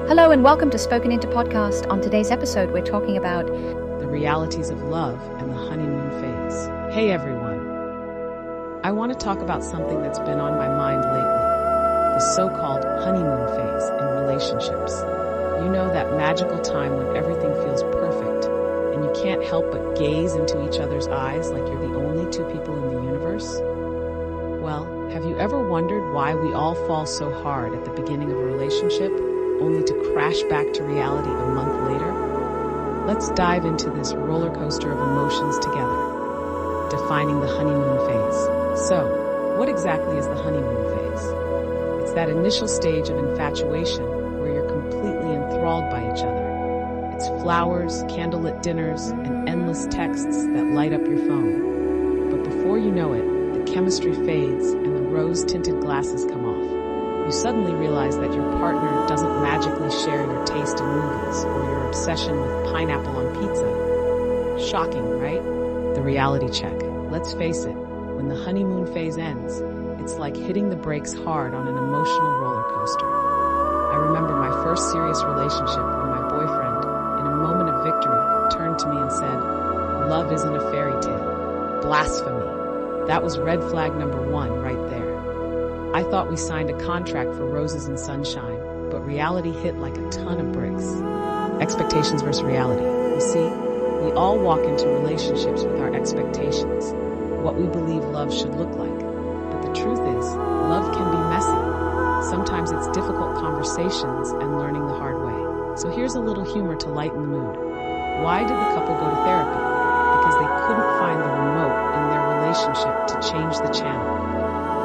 Hello and welcome to Spoken Into Podcast. On today's episode, we're talking about the realities of love and the honeymoon phase. Hey everyone. I want to talk about something that's been on my mind lately, the so-called honeymoon phase in relationships. You know, that magical time when everything feels perfect and you can't help but gaze into each other's eyes like you're the only two people in the universe? Well, have you ever wondered why we all fall so hard at the beginning of a relationship, only to crash back to reality a month later? Let's dive into this roller coaster of emotions together, defining the honeymoon phase. So, what exactly is the honeymoon phase? It's that initial stage of infatuation where you're completely enthralled by each other. It's flowers, candlelit dinners, and endless texts that light up your phone. But before you know it, the chemistry fades and the rose-tinted glasses come off. You suddenly realize that your partner doesn't magically share your taste in movies or your obsession with pineapple on pizza. Shocking, right? The reality check. Let's face it, when the honeymoon phase ends, it's like hitting the brakes hard on an emotional roller coaster. I remember my first serious relationship when my boyfriend, in a moment of victory, turned to me and said, "Love isn't a fairy tale." Blasphemy. That was red flag number one right there. I thought we signed a contract for roses and sunshine, but reality hit like a ton of bricks. Expectations versus reality. You see, we all walk into relationships with our expectations, what we believe love should look like. But the truth is, love can be messy. Sometimes it's difficult conversations and learning the hard way. So here's a little humor to lighten the mood. Why did the couple go to therapy? Because they couldn't find the remote in their relationship to change the channel.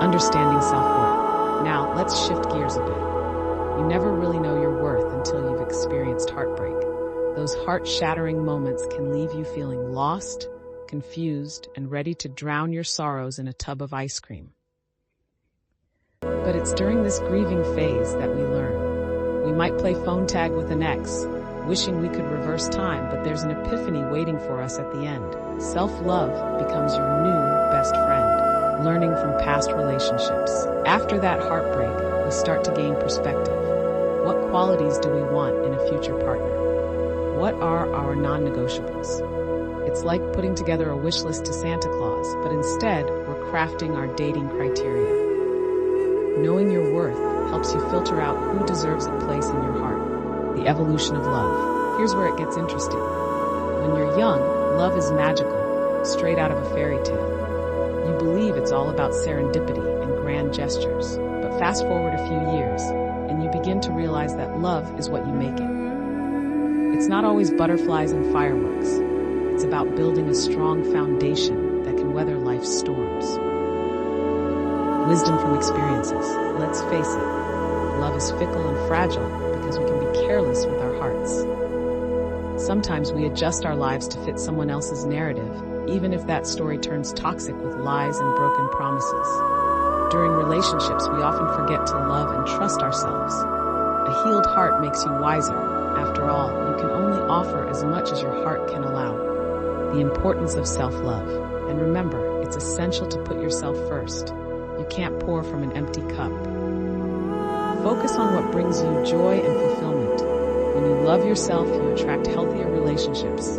Understanding self-worth. Now, let's shift gears a bit. You never really know your worth until you've experienced heartbreak. Those heart-shattering moments can leave you feeling lost, confused, and ready to drown your sorrows in a tub of ice cream. But it's during this grieving phase that we learn. We might play phone tag with an ex, wishing we could reverse time, but there's an epiphany waiting for us at the end. Self-love becomes your new best friend. Learning from past relationships. After that heartbreak, we start to gain perspective. What qualities do we want in a future partner? What are our non-negotiables? It's like putting together a wish list to Santa Claus, but instead, we're crafting our dating criteria. Knowing your worth helps you filter out who deserves a place in your heart. The evolution of love. Here's where it gets interesting. When you're young, love is magical, straight out of a fairy tale. You believe it's all about serendipity and grand gestures. But fast forward a few years, and you begin to realize that love is what you make it. It's not always butterflies and fireworks. It's about building a strong foundation that can weather life's storms. Wisdom from experiences. Let's face it, love is fickle and fragile because we can be careless with our hearts. Sometimes we adjust our lives to fit someone else's narrative, even if that story turns toxic with lies and broken promises. During relationships, we often forget to love and trust ourselves. A healed heart makes you wiser. After all, you can only offer as much as your heart can allow. The importance of self-love. And remember, it's essential to put yourself first. You can't pour from an empty cup. Focus on what brings you joy and fulfillment. When you love yourself, you attract healthier relationships.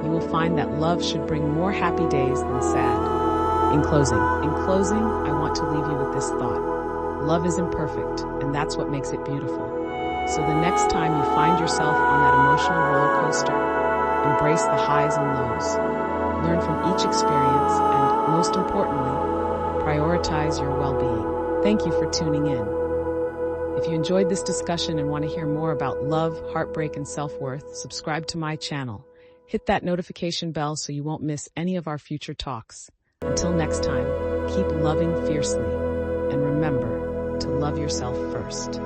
You will find that love should bring more happy days than sad. In closing, I want to leave you with this thought. Love is imperfect, and that's what makes it beautiful. So the next time you find yourself on that emotional roller coaster, embrace the highs and lows. Learn from each experience, and most importantly, prioritize your well-being. Thank you for tuning in. If you enjoyed this discussion and want to hear more about love, heartbreak, and self-worth, subscribe to my channel. Hit that notification bell so you won't miss any of our future talks. Until next time, keep loving fiercely, and remember to love yourself first.